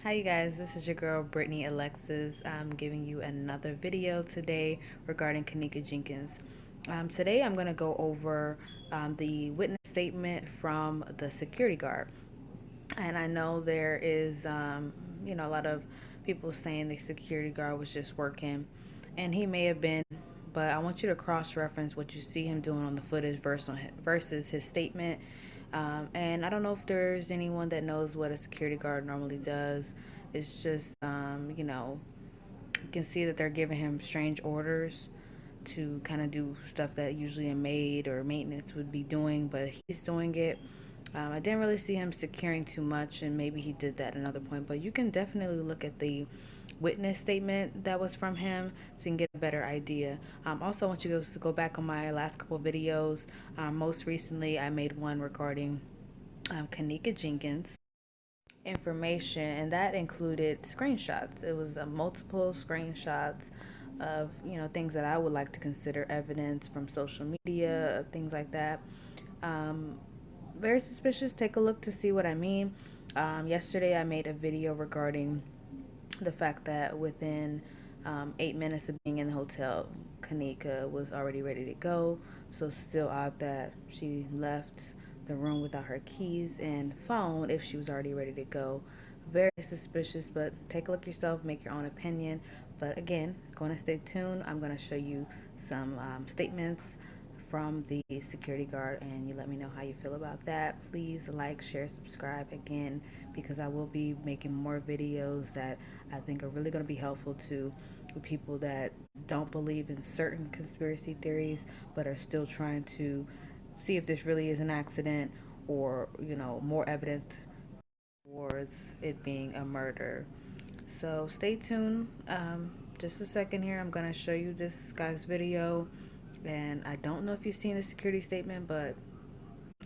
Hi you guys, this is your girl Brittany Alexis. I'm giving you another video today regarding Kenneka Jenkins. Today I'm going to go over the witness statement from the security guard. And I know there is, a lot of people saying the security guard was just working, and he may have been, but I want you to cross-reference what you see him doing on the footage versus his statement. And I don't know if there's anyone that knows what a security guard normally does. It's just, you can see that they're giving him strange orders to kind of do stuff that usually a maid or maintenance would be doing, but he's doing it. I didn't really see him securing too much, and maybe he did that at another point, but you can definitely look at the witness statement that was from him so you can get a better idea. Also, I want you guys to go back on my last couple of videos. Most recently, I made one regarding Kenneka Jenkins information, and that included screenshots. It was multiple screenshots of things that I would like to consider evidence from social media, things like that. Um, Very suspicious. Take a look to see what I mean. Yesterday, I made a video regarding the fact that within 8 minutes of being in the hotel, Kenneka was already ready to go. So still odd that she left the room without her keys and phone if she was already ready to go. Very suspicious, but take a look yourself, make your own opinion. But again, going to stay tuned. I'm going to show you some statements from the security guard, and you let me know how you feel about that. Please like, share, subscribe again, because I will be making more videos that I think are really going to be helpful to people that don't believe in certain conspiracy theories but are still trying to see if this really is an accident, or more evidence towards it being a murder. So stay tuned. Just a second here. I'm going to show you this guy's video. And I don't know if you've seen the security statement, but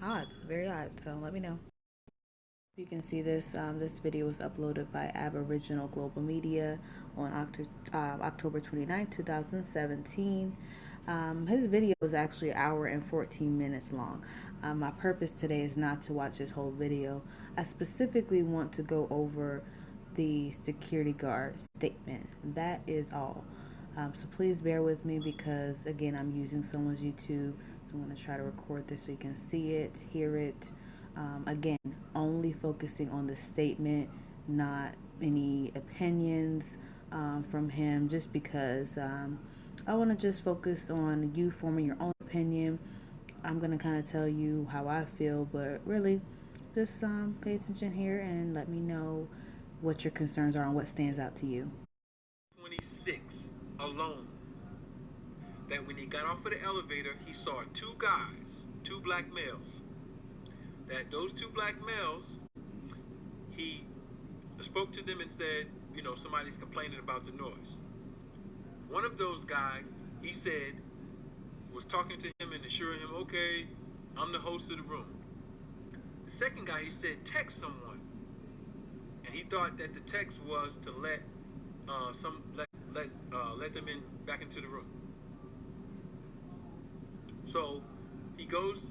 odd, very odd. So let me know. You can see this. This video was uploaded by Aboriginal Global Media on October 29th, 2017. His video is actually an hour and 14 minutes long. My purpose today is not to watch his whole video. I specifically want to go over the security guard statement. That is all. So please bear with me because, again, I'm using someone's YouTube. So I'm going to try to record this so you can see it, hear it. Again, only focusing on the statement, not any opinions from him, just because I want to just focus on you forming your own opinion. I'm going to kind of tell you how I feel, but really just pay attention here and let me know what your concerns are and what stands out to you. 26 alone. That when he got off of the elevator, he saw two guys, two black males. That those two black males, he spoke to them and said, somebody's complaining about the noise. One of those guys, he said, was talking to him and assuring him, okay, I'm the host of the room. The second guy, he said, text someone. And he thought that the text was to let let them in back into the room. So he goes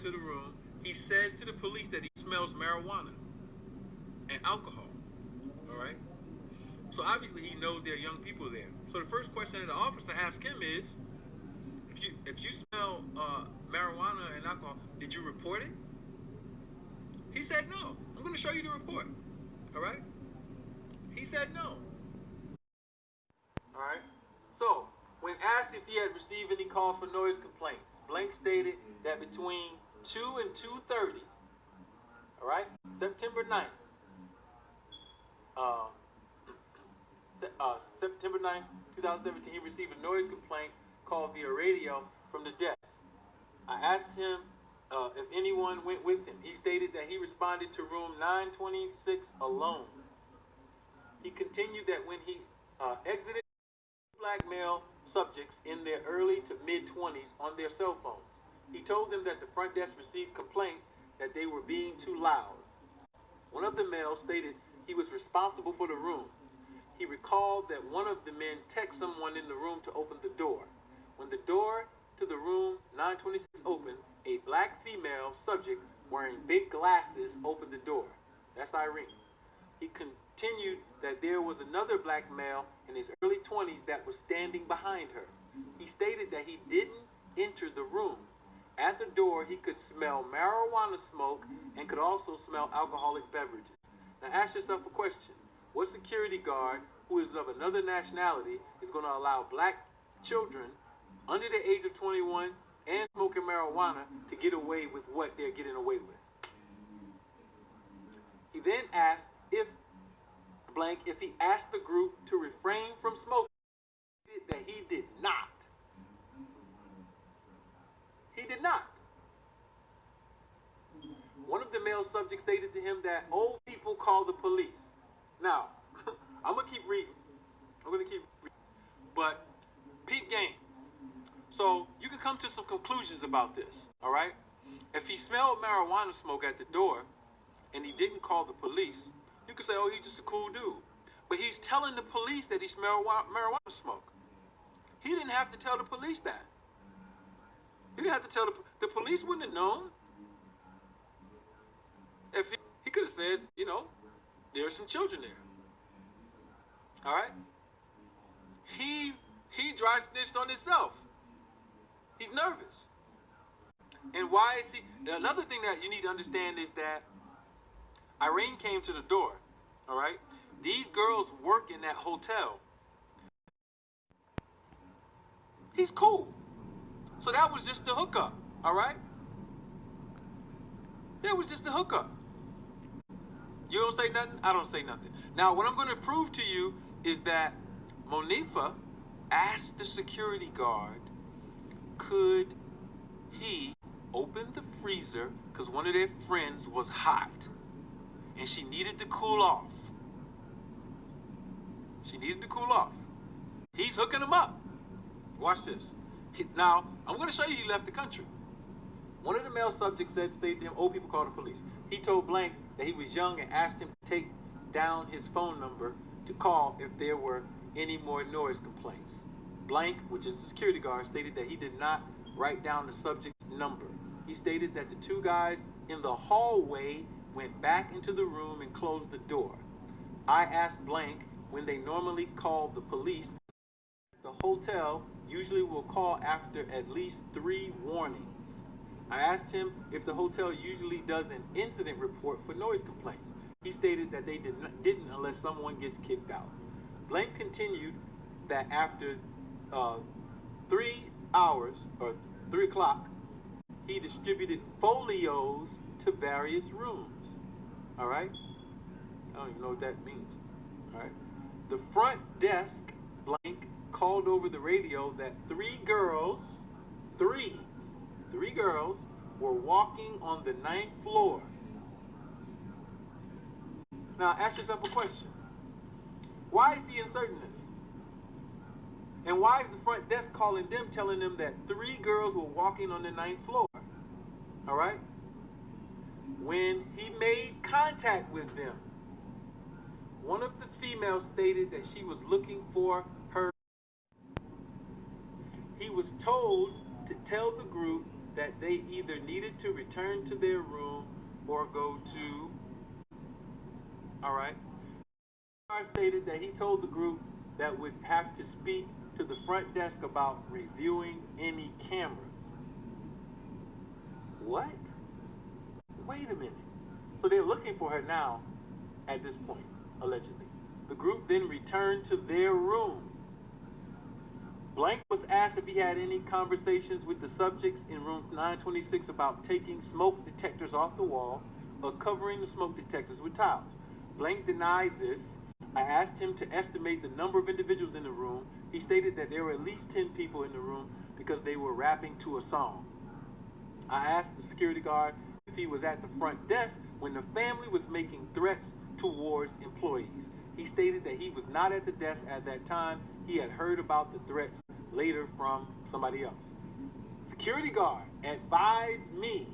to the room. He says to the police that he smells marijuana and alcohol. All right. So obviously he knows there are young people there. So the first question that the officer asked him is, if you smell marijuana and alcohol, did you report it? He said no. I'm going to show you the report. All right. He said no. All right. So when asked if he had received any calls for noise complaints, Blank stated that between 2 and 2:30, all right, September 9th, September 9th, 2017, he received a noise complaint called via radio from the desk. I asked him if anyone went with him. He stated that he responded to room 926 alone. He continued that when he exited, black male subjects in their early to mid-20s on their cell phones. He told them that the front desk received complaints that they were being too loud. One of the males stated he was responsible for the room. He recalled that one of the men texted someone in the room to open the door. When the door to the room 926 opened, a black female subject wearing big glasses opened the door. That's Irene. continued that there was another black male in his early 20s that was standing behind her. He stated that he didn't enter the room. At the door, he could smell marijuana smoke and could also smell alcoholic beverages. Now ask yourself a question. What security guard who is of another nationality is going to allow black children under the age of 21 and smoking marijuana to get away with what they're getting away with? He then asked if he asked the group to refrain from smoking, that he did not. He did not. One of the male subjects stated to him that old people call the police. Now, I'm going to keep reading. But peep game. So you can come to some conclusions about this, all right? If he smelled marijuana smoke at the door and he didn't call the police, you could say, oh, he's just a cool dude. But he's telling the police that he smelled marijuana smoke. He didn't have to tell the police that. He didn't have to tell the police wouldn't have known. If he could have said, you know, there's some children there. All right? He dry snitched on himself. He's nervous. And why is he? Another thing that you need to understand is that Irene came to the door. All right? These girls work in that hotel. He's cool. So that was just the hookup. All right? That was just the hookup. You don't say nothing? I don't say nothing. Now, what I'm going to prove to you is that Monifa asked the security guard, could he open the freezer because one of their friends was hot and she needed to cool off. She needed to cool off. He's hooking him up. Watch this. Now, I'm going to show you he left the country. One of the male subjects stated to him, old people call the police. He told Blank that he was young and asked him to take down his phone number to call if there were any more noise complaints. Blank, which is the security guard, stated that he did not write down the subject's number. He stated that the two guys in the hallway went back into the room and closed the door. I asked Blank when they normally call the police. The hotel usually will call after at least 3 warnings. I asked him if the hotel usually does an incident report for noise complaints. He stated that they didn't unless someone gets kicked out. Blank continued that after 3 hours, or 3 o'clock, he distributed folios to various rooms. All right? I don't even know what that means. All right? The front desk, Blank, called over the radio that 3 girls were walking on the 9th floor. Now ask yourself a question. Why is he inserting this? And why is the front desk calling them, telling them that 3 girls were walking on the 9th floor? All right? When he made contact with them, one of the females stated that she was looking for her. He was told to tell the group that they either needed to return to their room or go to, all right? Stated that he told the group that would have to speak to the front desk about reviewing any cameras. What? Wait a minute. So they're looking for her now at this point, allegedly. The group then returned to their room. Blank was asked if he had any conversations with the subjects in room 926 about taking smoke detectors off the wall or covering the smoke detectors with towels. Blank denied this. I asked him to estimate the number of individuals in the room. He stated that there were at least 10 people in the room because they were rapping to a song. I asked the security guard if he was at the front desk when the family was making threats towards employees. He stated that he was not at the desk at that time. He had heard about the threats later from somebody else. Security guard advised me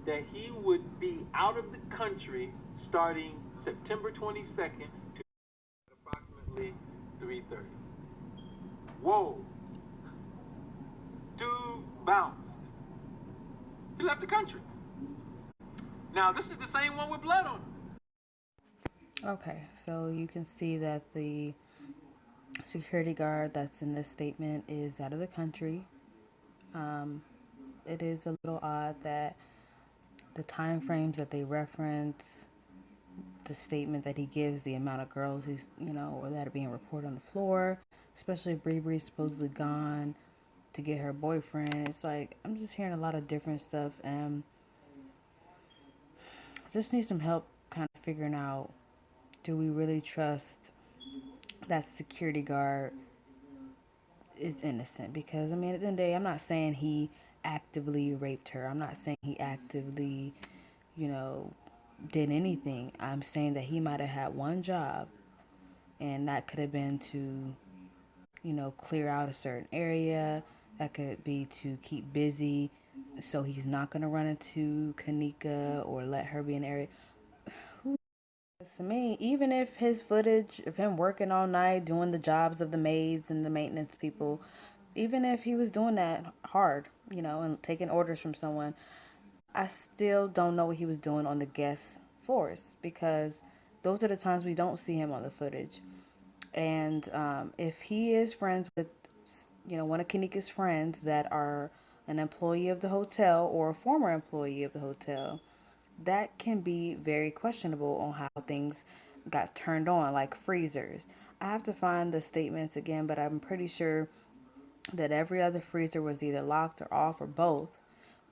that he would be out of the country starting September 22nd to approximately 3:30. Whoa. Dude bounced. He left the country. Now, this is the same one with blood on him. Okay, so you can see that the security guard that's in this statement is out of the country. It is a little odd that the time frames that they reference, the statement that he gives, the amount of girls he's, or that are being reported on the floor, especially Bree's supposedly gone to get her boyfriend. It's like, I'm just hearing a lot of different stuff, and just need some help kind of figuring out, do we really trust that security guard is innocent? Because, I mean, at the end of the day, I'm not saying he actively raped her. I'm not saying he actively, you know, did anything. I'm saying that he might have had one job, and that could have been to, clear out a certain area. That could be to keep busy so he's not going to run into Kenneka or let her be in the area. Who knows? To me, even if his footage of him working all night, doing the jobs of the maids and the maintenance people, even if he was doing that hard, and taking orders from someone, I still don't know what he was doing on the guest floors, because those are the times we don't see him on the footage. And if he is friends with, one of Kenneka's friends that are an employee of the hotel or a former employee of the hotel, that can be very questionable on how things got turned on, like freezers. I have to find the statements again, but I'm pretty sure that every other freezer was either locked or off or both,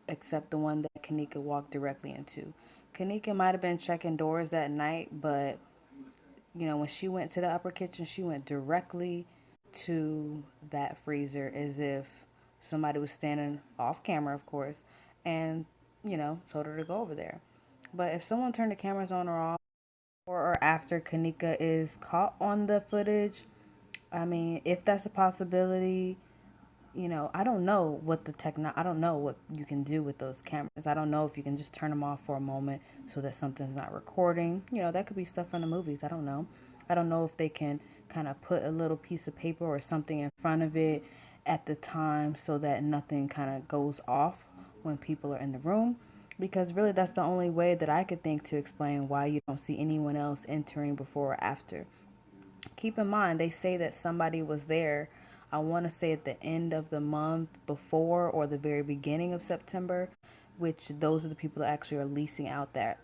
except the one that Kenneka walked directly into. Kenneka might have been checking doors that night, but when she went to the upper kitchen, she went directly to that freezer as if somebody was standing off camera, of course, and, told her to go over there. But if someone turned the cameras on or off, or after Kenneka is caught on the footage, I mean, if that's a possibility, I don't know what I don't know what you can do with those cameras. I don't know if you can just turn them off for a moment so that something's not recording. That could be stuff from the movies. I don't know. I don't know if they can kind of put a little piece of paper or something in front of it at the time so that nothing kind of goes off when people are in the room. Because really, that's the only way that I could think to explain why you don't see anyone else entering before or after. Keep in mind, they say that somebody was there, I want to say at the end of the month before or the very beginning of September, which those are the people that actually are leasing out that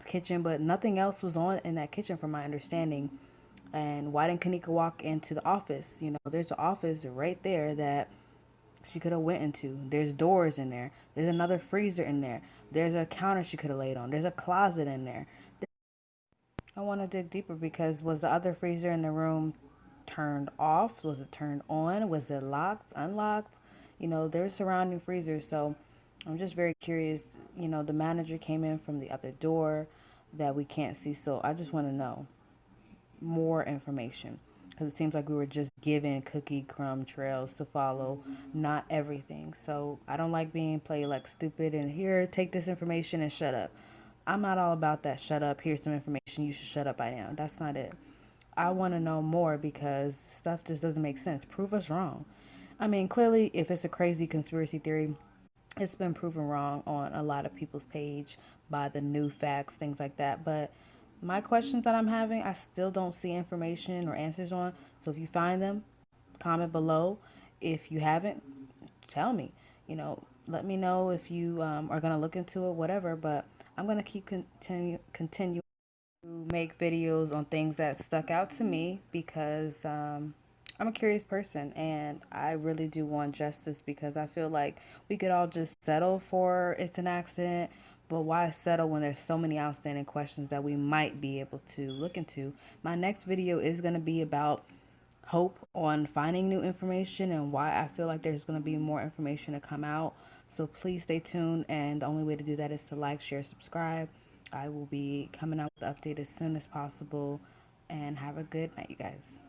kitchen, but nothing else was on in that kitchen from my understanding. And why didn't Kenneka walk into the office? There's an office right there that she could have went into. There's doors in there. There's another freezer in there. There's a counter she could have laid on. There's a closet in there. I want to dig deeper, because was the other freezer in the room turned off? Was it turned on? Was it locked, unlocked? There's surrounding freezers. So I'm just very curious. The manager came in from the other door that we can't see. So I just want to know more information, because it seems like we were just given cookie crumb trails to follow, not everything. So I don't like being played like stupid and here, take this information and shut up. I'm not all about that. Shut up. Here's some information. You should shut up by now. That's not it. I want to know more, because stuff just doesn't make sense. Prove us wrong. I mean, clearly, if it's a crazy conspiracy theory, it's been proven wrong on a lot of people's page by the new facts, things like that. But my questions that I'm having, I still don't see information or answers on. So if you find them, comment below. If you haven't, tell me. Let me know if you are going to look into it, whatever. But I'm going to continue to make videos on things that stuck out to me, because I'm a curious person, and I really do want justice, because I feel like we could all just settle for it's an accident, but why settle when there's so many outstanding questions that we might be able to look into. My next video is going to be about hope on finding new information and why I feel like there's going to be more information to come out. So please stay tuned, and the only way to do that is to like, share, subscribe. I will be coming out with the update as soon as possible, and have a good night, you guys.